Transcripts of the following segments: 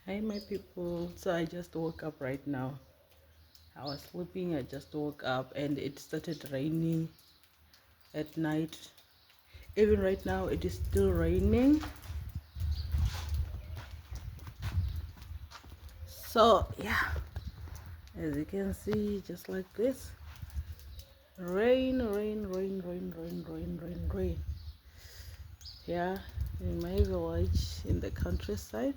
Hi, my people. So I just woke up right now. I was sleeping, I just woke up, and it started raining at night. Even right now, it is still raining. So, yeah, as you can see, just like this rain, rain, rain, rain, rain, rain, rain, rain. Yeah, in my village in the countryside.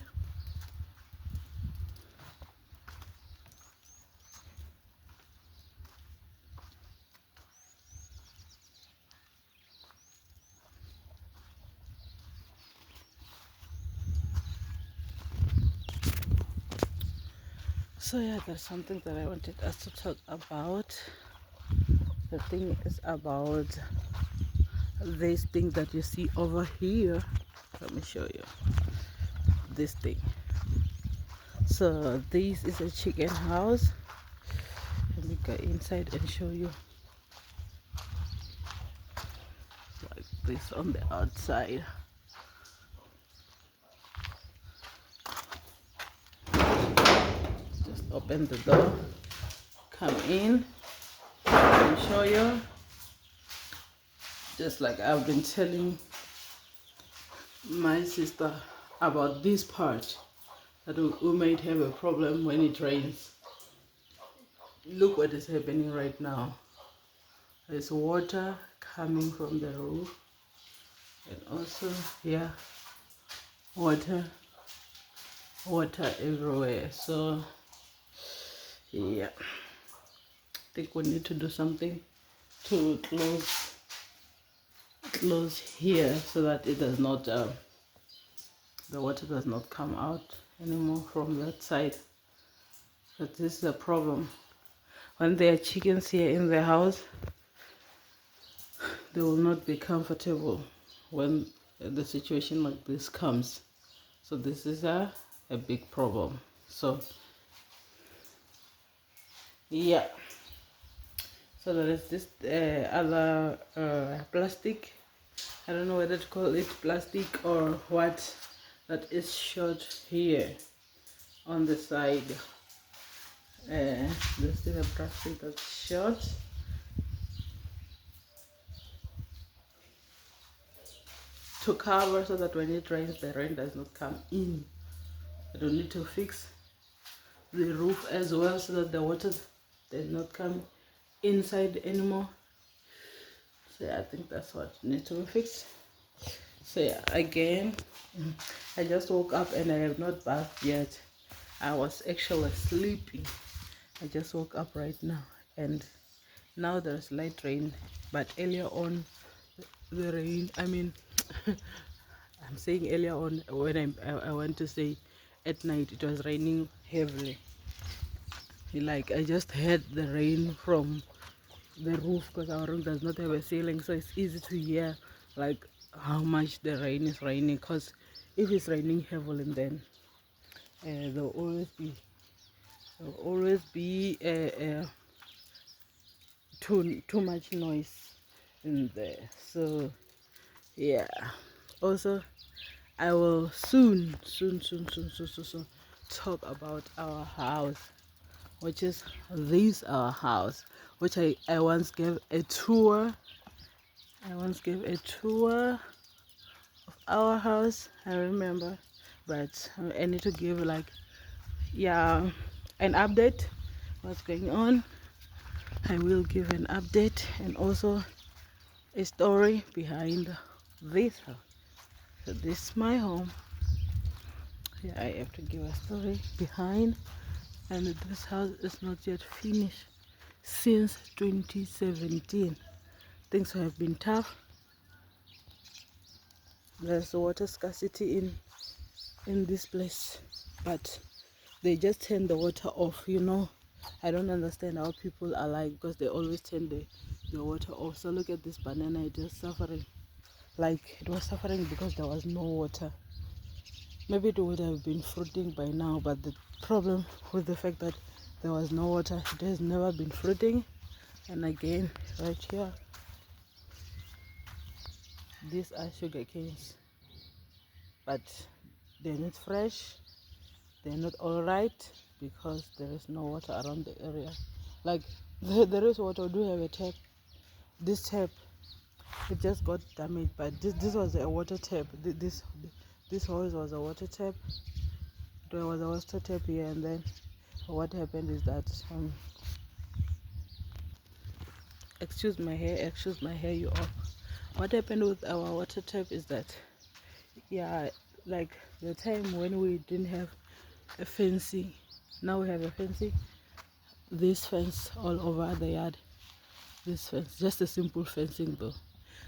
So, yeah, there's something that I wanted us to talk about. The thing is about this thing that you see over here. Let me show you this thing. So this is a chicken house. Let me go inside and show you like this on the outside. Just open the door, come in and show you, just like I've been telling my sister about this part, that we might have a problem when it rains. Look what is happening right now. There's water coming from the roof, and also here water everywhere. So yeah, I think we need to do something to close here so that it does not the water does not come out anymore from that side. But this is a problem. When there are chickens here in the house, they will not be comfortable when the situation like this comes. So this is a big problem. So yeah, so there is this other plastic, I don't know whether to call it plastic or what, that is short here on the side. This is a plastic that's short to cover so that when it rains, the rain does not come in. I don't need to fix the roof as well so that the water does not come inside anymore. So yeah, I think that's what needs to be fixed. So yeah, again, I just woke up and I have not bathed yet. I was actually sleeping. I just woke up right now, and now there's light rain, but earlier on the rain, I mean, I'm saying earlier on when I want to say at night, it was raining heavily. Like I just heard the rain from the roof because our room does not have a ceiling, so it's easy to hear like how much the rain is raining. Because if it's raining heavily, then there'll always be too much noise in there. So yeah, also I will soon talk about our house, which is this our house, which I once gave a tour. I once gave a tour of our house, I remember, but I need to give like, yeah, an update what's going on. I will give an update and also a story behind this house. So this is my home. Yeah, I have to give a story behind, and this house is not yet finished since 2017. Things have been tough. There's water scarcity in this place, but they just turn the water off, you know. I don't understand how people are like, because they always turn the water off. So look at this banana, it is suffering. Like it was suffering because there was no water. Maybe it would have been fruiting by now, but the problem with the fact that there was no water, it has never been fruiting. And again, right here, these are sugar canes, but they're not fresh. they're not all right because there is no water around the area. Like there is water, we do have a tap. This tap, it just got damaged, but this was a water tap. This hose was a water tap. There was a water tap here, and then what happened is that excuse my hair, you off. What happened with our water tap is that, yeah, like the time when we didn't have a fencing, now we have a fencing. This fence all over the yard. This fence, just a simple fencing though.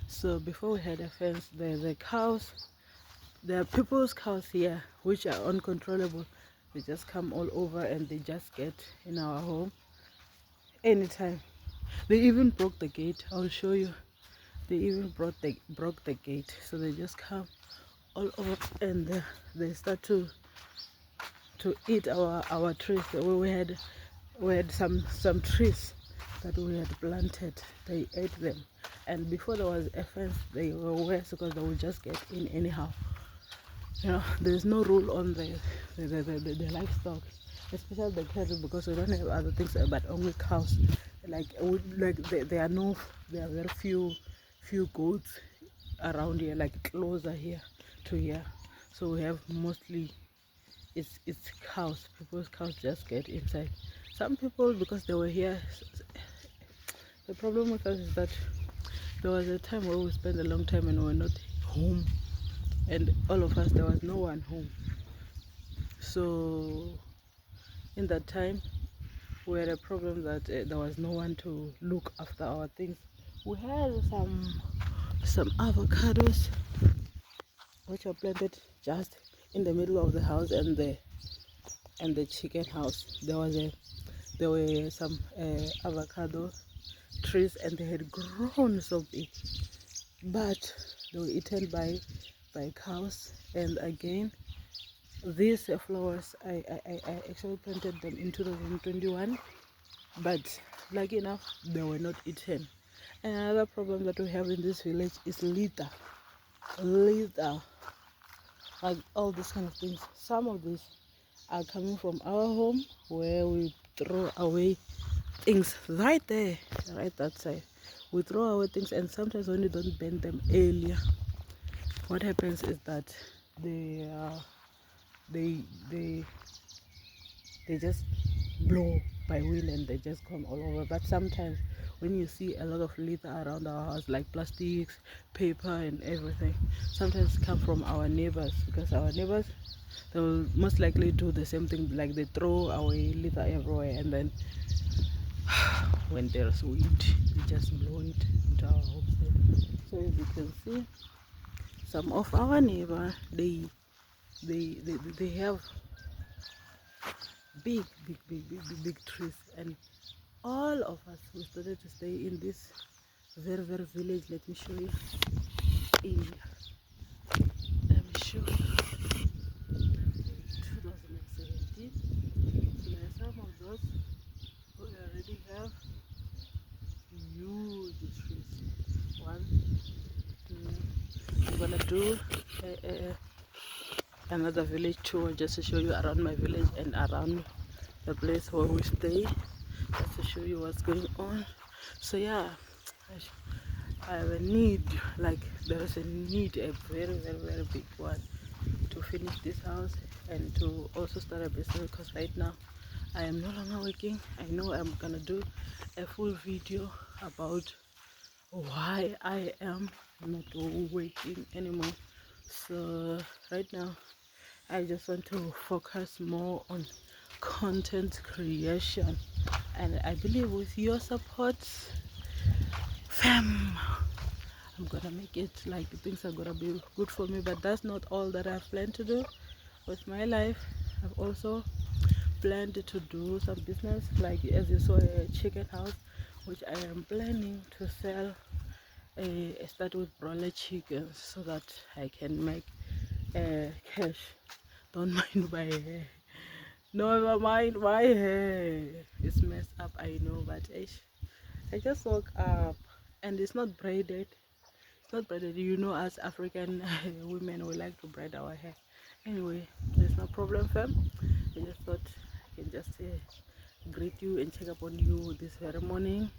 So before we had a fence, the cows, there are people's cows here which are uncontrollable. They just come all over and they just get in our home anytime. They even broke the gate. I'll show you. They even broke the gate. So they just come all over and they start to eat our trees. We had some trees that we had planted. They ate them, and before there was a fence, they were worse because they would just get in anyhow. There's no rule on the livestock, especially the cattle, because we don't have other things but only cows. There are very few goats around here, like closer here to here. So we have mostly it's cows. People's cows just get inside. Some people, because they were here, the problem with us is that there was a time where we spent a long time and we were not home, and all of us, there was no one home. So in that time we had a problem that there was no one to look after our things. We had some avocados which are planted just in the middle of the house and the chicken house. There were some avocado trees, and they had grown so big, but they were eaten by cows. And again, these flowers, I actually planted them in 2021, but lucky enough they were not eaten. And another problem that we have in this village is litter, like all these kind of things. Some of these are coming from our home, where we throw away things right there, right that side. We throw away things, and sometimes when you don't burn them earlier, what happens is that they just blow by wind and they just come all over. But sometimes when you see a lot of litter around our house, like plastics, paper and everything, sometimes come from our neighbors, because our neighbors, they will most likely do the same thing, like they throw away litter everywhere, and then when there's wind, they just blow it into our homestead. So as you can see, some of our neighbor, they have big trees, and all of us, we started to stay in this very village. Let me show you. Let me show you. 2017. So there are some of those who already have huge trees. One, two. I'm gonna do another village tour just to show you around my village and around the place where we stay, just to show you what's going on. So yeah, I have a need, like there is a need, a very big one, to finish this house and to also start a business, because right now I am no longer working. I know I'm gonna do a full video about why I am not working anymore. So right now I just want to focus more on content creation, and I believe with your support, fam, I'm gonna make it, like things are gonna be good for me. But that's not all that I've planned to do with my life. I've also planned to do some business, like as you saw, a chicken house, which I am planning to sell. Start with broiler chickens so that I can make cash. Don't mind my hair. Never mind my hair. It's messed up, I know, but I just woke up and it's not braided. It's not braided. You know, as African women, we like to braid our hair. Anyway, there's no problem, fam. thought I can just greet you and check up on you this very morning,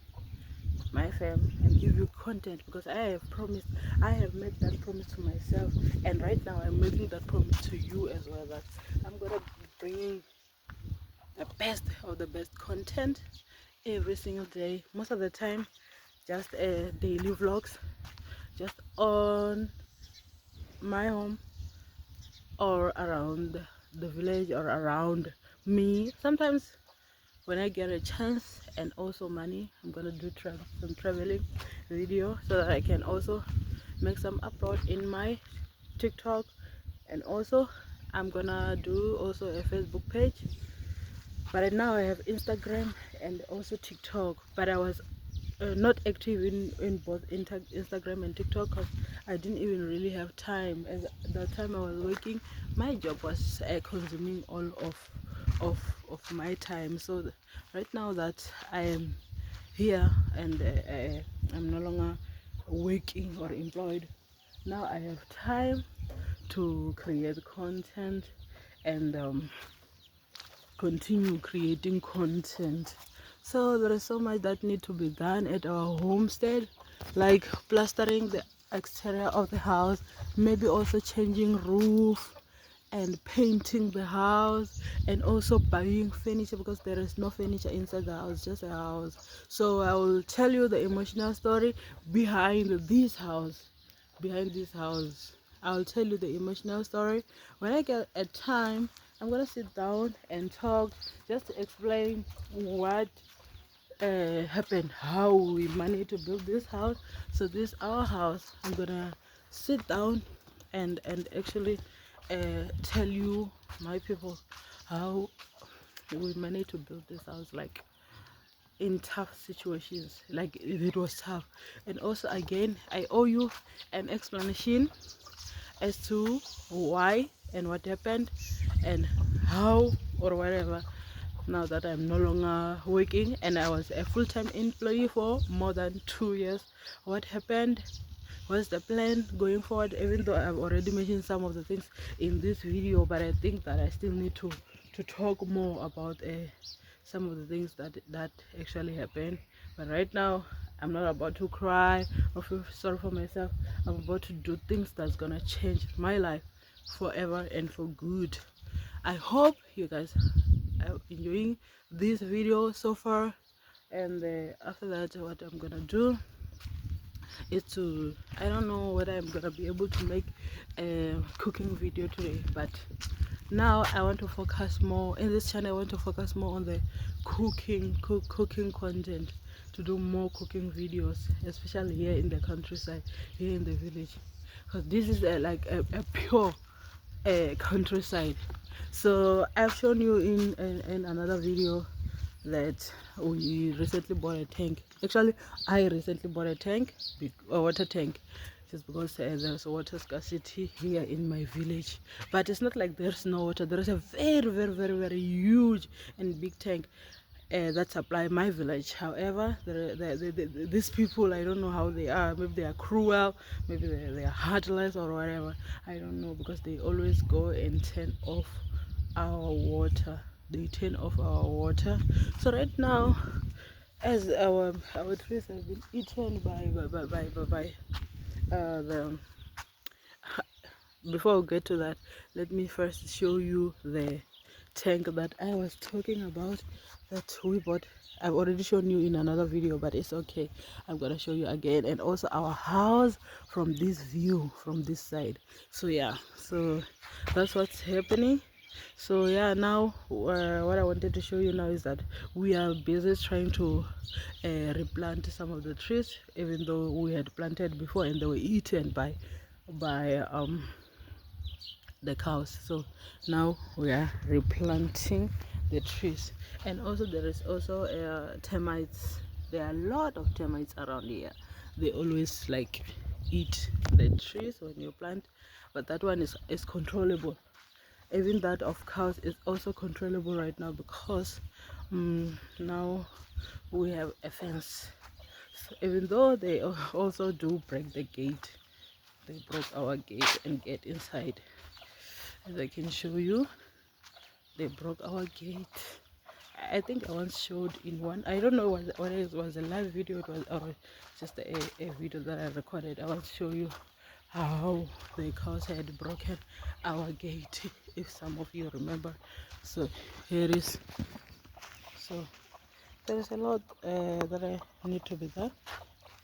my fam, and give you content, because I have made that promise to myself, and right now I'm making that promise to you as well, that I'm gonna be bringing the best of the best content every single day, most of the time just daily vlogs, just on my home or around the village or around me. Sometimes when I get a chance and also money, I'm gonna do some traveling video so that I can also make some upload in my TikTok, and also I'm gonna do also a Facebook page. But right now I have Instagram and also TikTok, but I was not active in both Instagram and TikTok because I didn't even really have time. As the time I was working, my job was consuming all of my time. So right now that I am here and I'm no longer working or employed, now I have time to create content and continue creating content. So there is so much that need to be done at our homestead, like plastering the exterior of the house, maybe also changing roof and painting the house, and also buying furniture, because there is no furniture inside the house, just a house. So I will tell you the emotional story behind this house. I'll tell you the emotional story when I get a time. I'm gonna sit down and talk, just to explain what happened, how we managed to build this house. So this our house. I'm gonna sit down and actually tell you, my people, how we managed to build this house, like in tough situations, like it was tough. And also again, I owe you an explanation as to why and what happened and how or whatever. Now that I'm no longer working and I was a full-time employee for more than 2 years, what happened, what's the plan going forward, even though I've already mentioned some of the things in this video, but I think that I still need to talk more about some of the things that actually happened. But right now I'm not about to cry or feel sorry for myself. I'm about to do things that's gonna change my life forever and for good. I hope you guys are enjoying this video so far, and after that, what I'm gonna do is to, I don't know whether I'm gonna be able to make a cooking video today, but now I want to focus more in this channel. I want to focus more on the cooking content, to do more cooking videos, especially here in the countryside, here in the village, because this is like a pure countryside. So I've shown you in another video that we recently bought a tank. Actually, I recently bought a tank, a water tank, just because there's water scarcity here in my village. But it's not like there's no water. There is a very huge and big tank that supply my village. However, these people, I don't know how they are. Maybe they are cruel, maybe they are heartless or whatever. I don't know, because they always go and turn off our water. They turn off our water. So right now, as our trees have been eaten by the, before we get to that, let me first show you the tank that I was talking about, that we bought. I've already shown you in another video, but it's okay, I'm gonna show you again. And also our house from this view, from this side. So yeah, so that's what's happening. So yeah, now what I wanted to show you now is that we are busy trying to replant some of the trees, even though we had planted before and they were eaten by the cows. So now we are replanting the trees. And also there is also termites. There are a lot of termites around here. They always like eat the trees when you plant, but that one is controllable. Even that of cows is also controllable right now, because now we have a fence. So even though they also do break the gate, they broke our gate and get inside. As I can show you, they broke our gate. I think I once showed in one, I don't know whether it was a live video it was, or just a video that I recorded. I once show you how the cows had broken our gate, if some of you remember. So here it is. So there is a lot that I need to be done.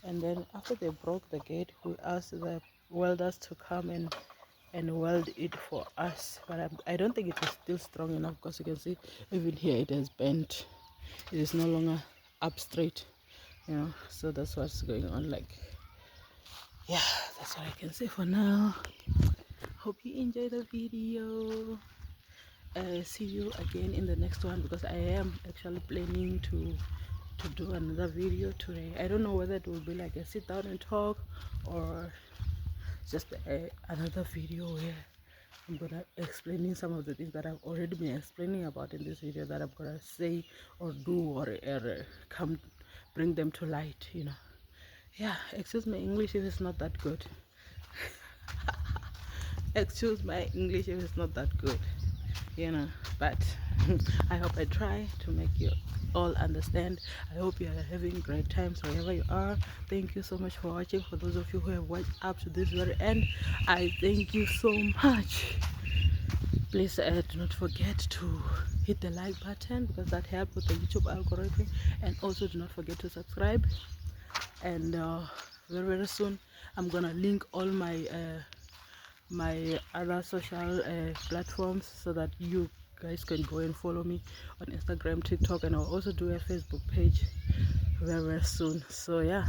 And then after they broke the gate, we asked the welders to come and weld it for us, but I don't think it is still strong enough, because you can see even here it has bent. It is no longer up straight, you know. So that's what's going on. Like, yeah, that's what I can say for now. Hope you enjoy the video. See you again in the next one, because I am actually planning to do another video today. I don't know whether it will be like a sit down and talk, or just another video where I'm gonna explaining some of the things that I've already been explaining about in this video, that I'm gonna say or do, or come bring them to light, you know. Yeah, excuse my English if it's not that good. Excuse my English if it's not that good, you know, but I hope I try to make you all understand. I hope you are having great times wherever you are. Thank you so much for watching. For those of you who have watched up to this very end, I thank you so much. Please do not forget to hit the like button, because that helps with the YouTube algorithm, and also do not forget to subscribe. And very soon I'm gonna link all my my other social platforms, so that you guys can go and follow me on Instagram, TikTok, and I'll also do a Facebook page very soon. So yeah,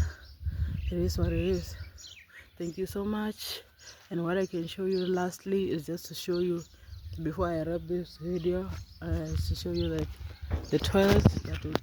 it is what it is. Thank you so much. And what I can show you lastly is just to show you, before I wrap this video, to show you that the toilets that will